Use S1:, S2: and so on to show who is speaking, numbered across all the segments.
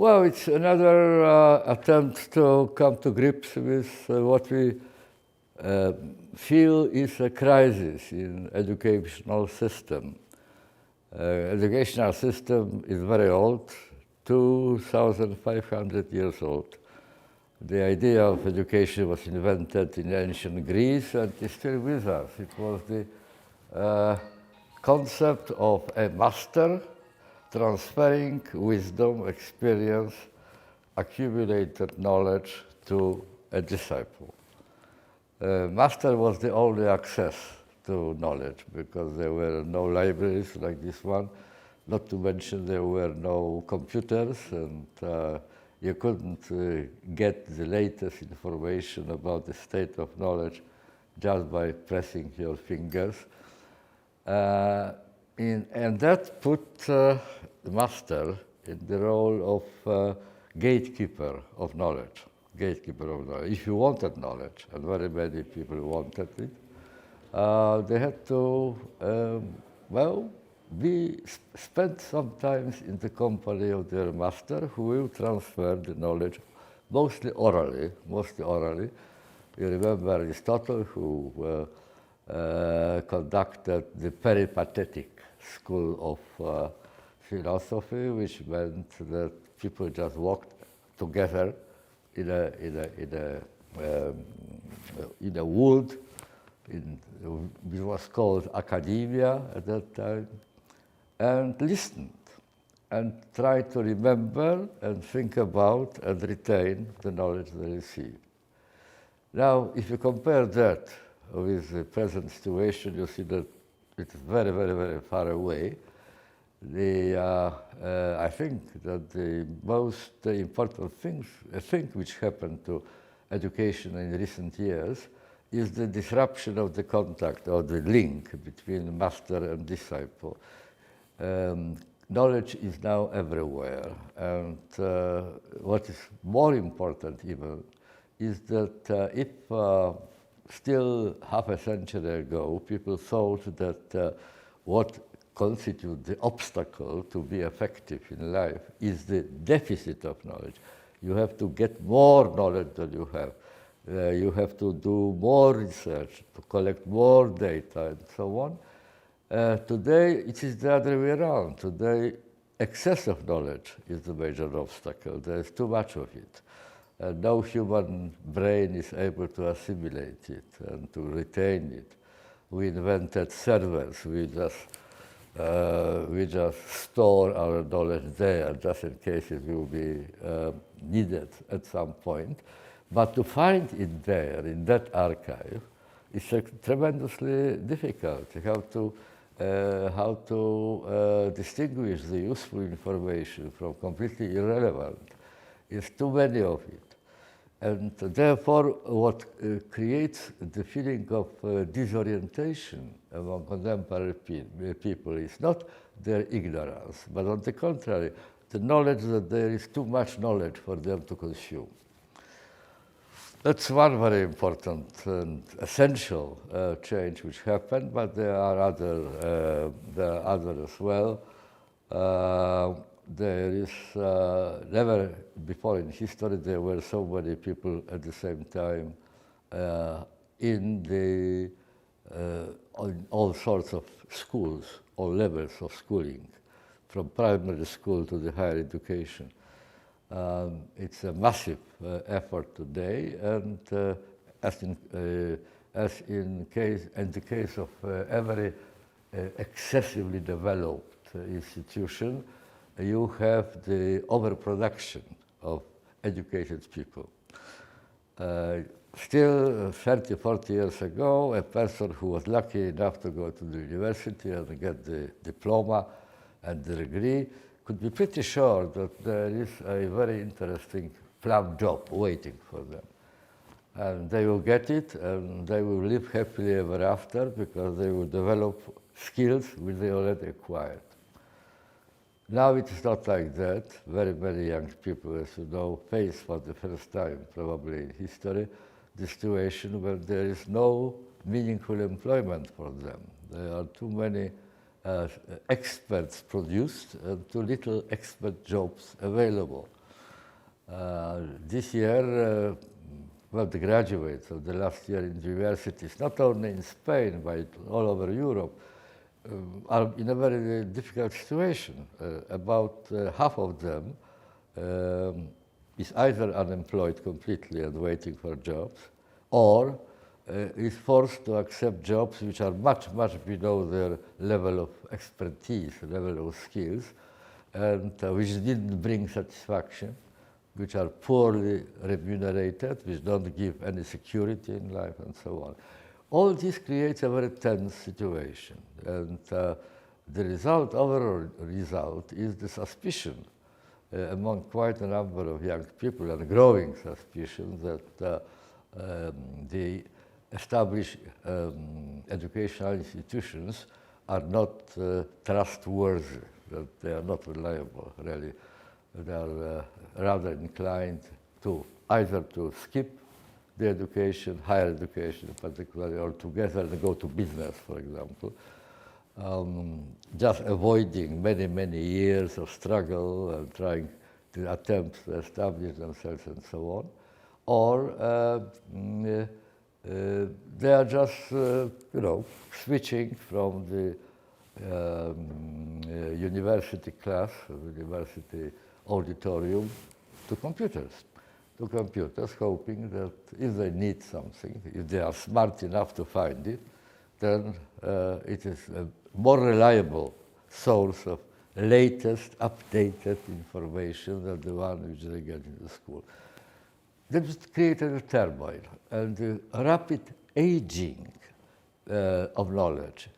S1: Well, it's another attempt to come to grips with what we feel is a crisis in educational system. Educational system is very old, 2,500 years old. The idea of education was invented in ancient Greece and is still with us. It was the concept of a master transferring wisdom, experience, accumulated knowledge to a disciple. Master was the only access to knowledge because there were no libraries like this one, not to mention there were no computers, and you couldn't get the latest information about the state of knowledge just by pressing your fingers. And that put the master in the role of gatekeeper of knowledge. Gatekeeper of knowledge. If you wanted knowledge, and very many people wanted it, they had to, spend sometimes in the company of their master, who will transfer the knowledge, mostly orally. You remember Aristotle, who conducted the peripatetic school of philosophy, which meant that people just walked together in a wood. It was called academia at that time, and listened and tried to remember and think about and retain the knowledge they received. Now, if you compare that with the present situation, you see that it's very, very, very far away. I think that the most important thing which happened to education in recent years is the disruption of the contact or the link between master and disciple. Knowledge is now everywhere, and what is more important even is that if still half a century ago people thought that what constitutes the obstacle to be effective in life is the deficit of knowledge. You have to get more knowledge than you have. You have to do more research, to collect more data, and so on. Today, it is the other way around. Today, excess of knowledge is the major obstacle. There is too much of it. No human brain is able to assimilate it and to retain it. We invented servers. We just store our knowledge there, just in case it will be needed at some point. But to find it there, in that archive, is tremendously difficult. How to distinguish the useful information from completely irrelevant. There's too many of it. And therefore, what creates the feeling of disorientation among contemporary people is not their ignorance, but on the contrary, the knowledge that there is too much knowledge for them to consume. That's one very important and essential change which happened, but there are others as well. There is never before in history there were so many people at the same time in all sorts of schools, all levels of schooling, from primary school to the higher education. It's a massive effort today, and as in the case of every excessively developed institution, you have the overproduction of educated people. Still, 30, 40 years ago, a person who was lucky enough to go to the university and get the diploma and the degree could be pretty sure that there is a very interesting plum job waiting for them. And they will get it, and they will live happily ever after because they will develop skills which they already acquired. Now it is not like that. Very many young people, as you know, face for the first time, probably in history, the situation where there is no meaningful employment for them. There are too many experts produced and too little expert jobs available. This year, well, the graduates of the last year in universities, not only in Spain, but all over Europe, are in a very difficult situation. About half of them is either unemployed completely and waiting for jobs, or is forced to accept jobs which are much, much below their level of expertise, level of skills, and which didn't bring satisfaction, which are poorly remunerated, which don't give any security in life, and so on. All this creates a very tense situation, and the result, overall result, is the suspicion among quite a number of young people, and growing suspicion that the established educational institutions are not trustworthy, that they are not reliable, really. They are rather inclined to either to skip the education, higher education particularly, altogether, and go to business, for example, just avoiding many, many years of struggle and trying to attempt to establish themselves and so on. Or they are just, switching from the university class, university auditorium, to computers, hoping that if they need something, if they are smart enough to find it, then it is a more reliable source of latest, updated information than the one which they get in the school. That created a turmoil and the rapid aging of knowledge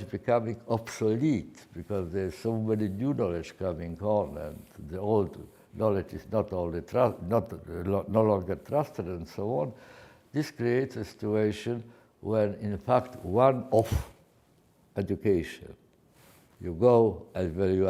S1: becoming obsolete because there's so many new knowledge coming on, and the old knowledge is no longer trusted, and so on. This creates a situation when, in fact, one-off education. You go, and when you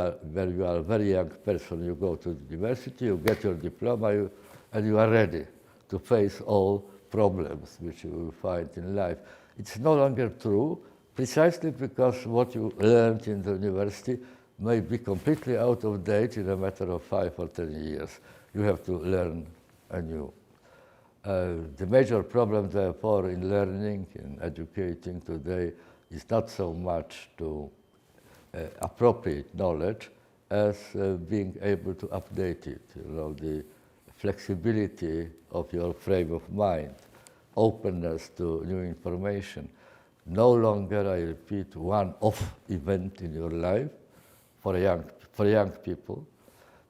S1: are a very young person, you go to the university, you get your diploma, and you are ready to face all problems which you will find in life. It's no longer true, precisely because what you learned in the university may be completely out of date in a matter of 5 or 10 years. You have to learn anew. The major problem, therefore, in learning, in educating today, is not so much to appropriate knowledge as being able to update it. The flexibility of your frame of mind, openness to new information. No longer, I repeat, one-off event in your life for young people,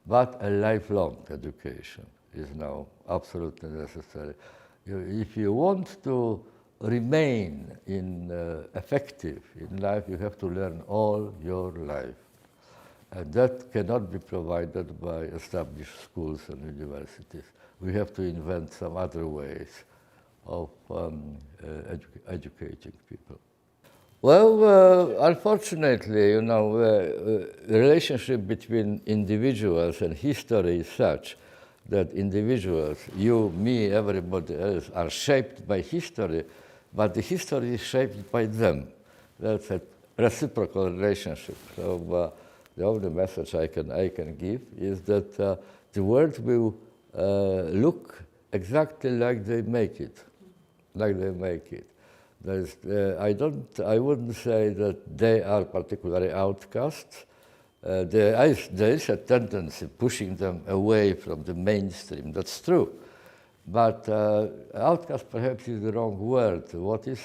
S1: but a lifelong education is now absolutely necessary. If you want to remain effective in life, you have to learn all your life. And that cannot be provided by established schools and universities. We have to invent some other ways of educating people. Well, unfortunately, the relationship between individuals and history is such that individuals, you, me, everybody else, are shaped by history, but the history is shaped by them. That's a reciprocal relationship. So the only message I can give is that the world will look exactly like they make it, I wouldn't say that they are particularly outcasts. There is a tendency pushing them away from the mainstream. That's true. But outcast perhaps is the wrong word. What is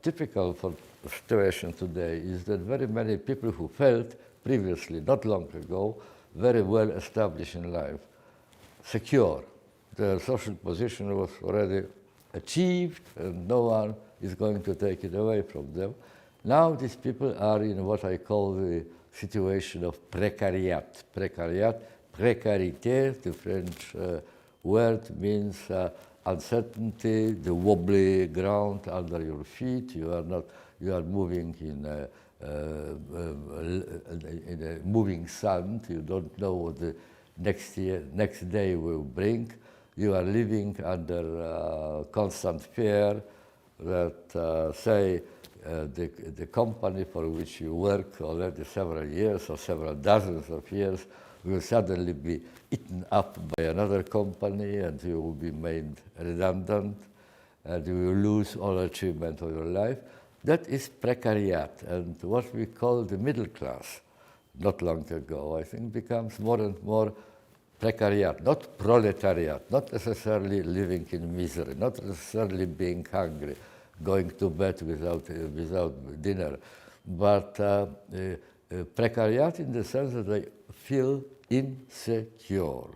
S1: typical for the situation today is that very many people who felt previously, not long ago, very well established in life, secure. Their social position was already achieved, and no one is going to take it away from them. Now these people are in what I call the situation of precariat. Précarité, the French word, means uncertainty, the wobbly ground under your feet. You are moving in a moving sand. You don't know what the next day will bring. You are living under constant fear that, the company for which you work already several years or several dozens of years will suddenly be eaten up by another company, and you will be made redundant, and you will lose all achievement of your life. That is precariat, and what we call the middle class, not long ago, I think becomes more and more precariat, not proletariat, not necessarily living in misery, not necessarily being hungry, going to bed without dinner, but precariat in the sense that they feel insecure.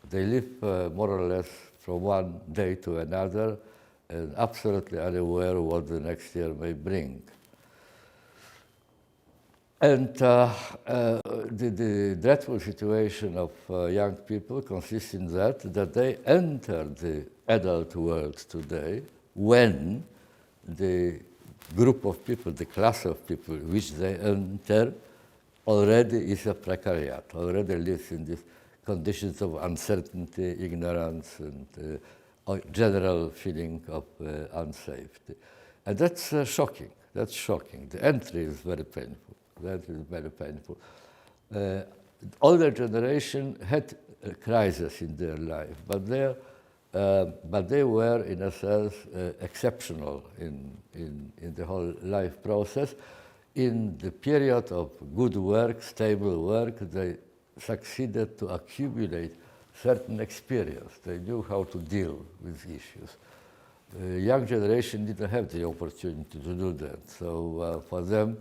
S1: They live more or less from one day to another and absolutely unaware what the next year may bring. And the dreadful situation of young people consists in that they enter the adult world today when the group of people, the class of people which they enter, already is a precariat, already lives in these conditions of uncertainty, ignorance, and general feeling of unsafety. And that's shocking. That's shocking. The entry is very painful. That is very painful. Older generation had a crisis in their life, but they were, in a sense, exceptional in the whole life process. In the period of good work, stable work, they succeeded to accumulate certain experience. They knew how to deal with issues. The young generation didn't have the opportunity to do that. So for them,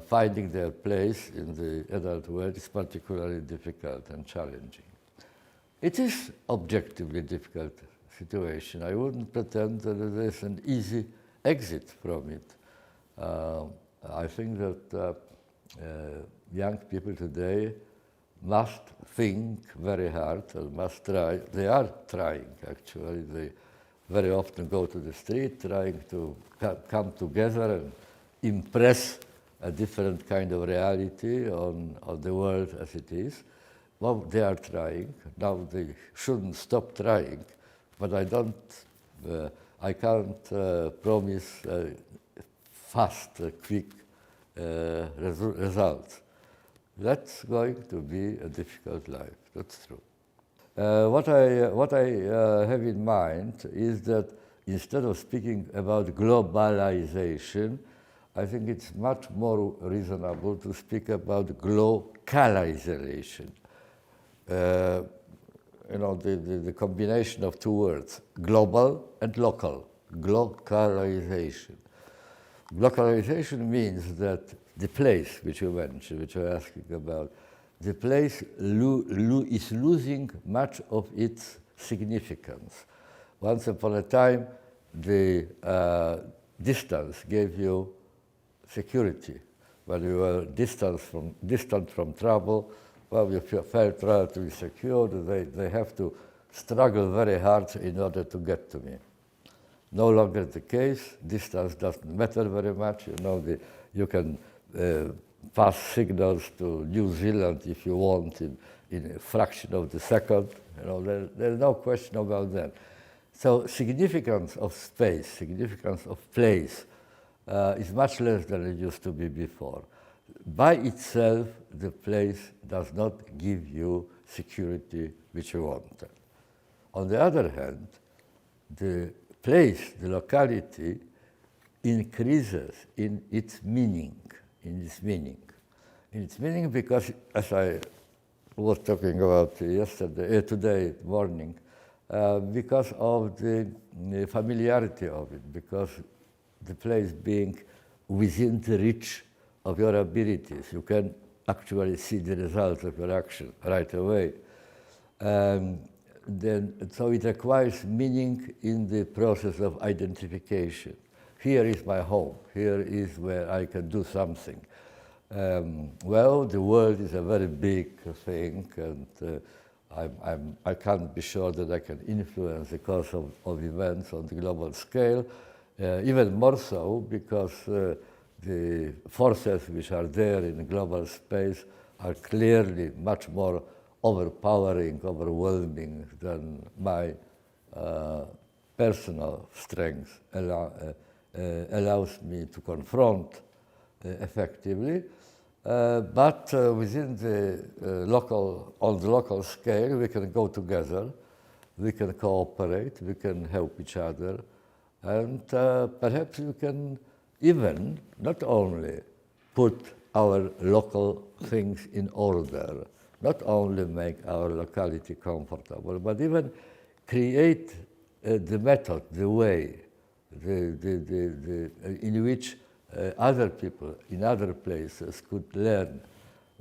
S1: finding their place in the adult world is particularly difficult and challenging. It is objectively difficult situation. I wouldn't pretend that there is an easy exit from it. I think that young people today must think very hard and must try. They are trying, actually. They very often go to the street trying to come together and impress a different kind of reality on the world as it is. Well, they are trying. Now they shouldn't stop trying, but I can't promise fast, quick results. That's going to be a difficult life, that's true. What I have in mind is that instead of speaking about globalization, I think it's much more reasonable to speak about glocalization. The combination of two words, global and local, glocalization. Glocalization means that the place which you mentioned, which you're asking about, the place is losing much of its significance. Once upon a time, the distance gave you security. When you were distant from trouble, well, you felt relatively secure. They have to struggle very hard in order to get to me. No longer the case. Distance doesn't matter very much. You can pass signals to New Zealand if you want in a fraction of the second. There's no question about that. So significance of space, significance of place is much less than it used to be before. By itself, the place does not give you security which you want. On the other hand, the place, the locality, increases in its meaning, because, as I was talking about today morning, because of the familiarity of it, because the place being within the reach of your abilities, you can actually see the results of your action right away. So it requires meaning in the process of identification. Here is my home. Here is where I can do something. Well, the world is a very big thing, and I can't be sure that I can influence the course of events on the global scale, even more so because the forces which are there in global space are clearly much more overpowering, overwhelming than my personal strength allows me to confront effectively. But within the on the local scale, we can go together, we can cooperate, we can help each other, and perhaps we can even not only put our local things in order, not only make our locality comfortable, but even create the method, the way, in which other people in other places could learn.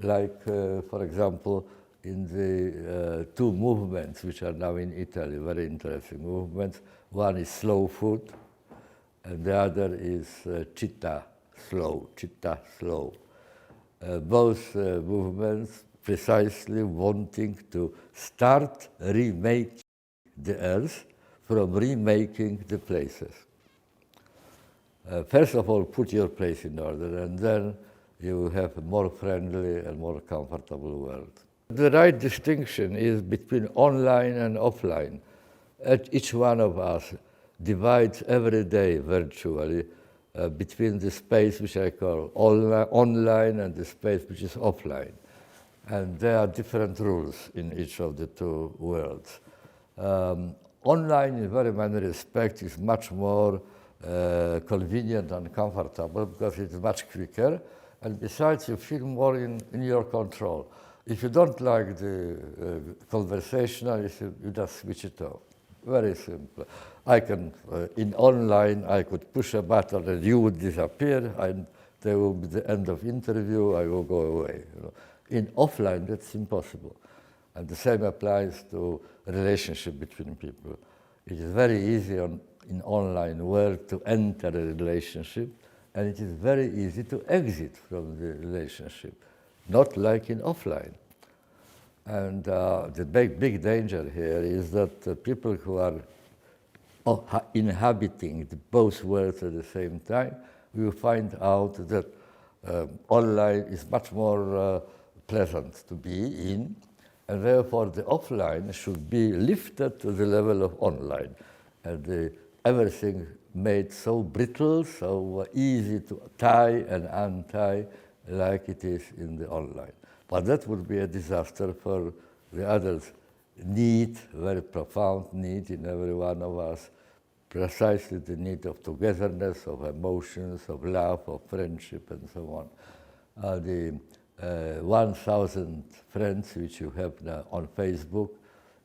S1: Like, for example, in the two movements which are now in Italy, very interesting movements. One is slow food, and the other is città slow. Both movements precisely wanting to start remaking the earth from remaking the places. First of all, put your place in order, and then you will have a more friendly and more comfortable world. The right distinction is between online and offline. Each one of us divides every day virtually between the space which I call online and the space which is offline. And there are different rules in each of the two worlds. Online, in very many respects, is much more convenient and comfortable because it's much quicker, and besides you feel more in your control. If you don't like the conversational, you just switch it off. Very simple. I can, in online, I could push a button and you would disappear, and there will be the end of interview, I will go away. You know. In offline, that's impossible. And the same applies to relationship between people. It is very easy in online world to enter a relationship, and it is very easy to exit from the relationship, not like in offline. And the big danger here is that people who are inhabiting both worlds at the same time will find out that online is much more pleasant to be in, and therefore the offline should be lifted to the level of online. And everything made so brittle, so easy to tie and untie like it is in the online. But that would be a disaster for the others' need, very profound need in every one of us, precisely the need of togetherness, of emotions, of love, of friendship, and so on. The 1,000 friends which you have now on Facebook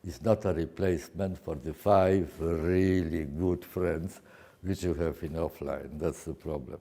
S1: is not a replacement for the 5 really good friends which you have in offline. That's the problem.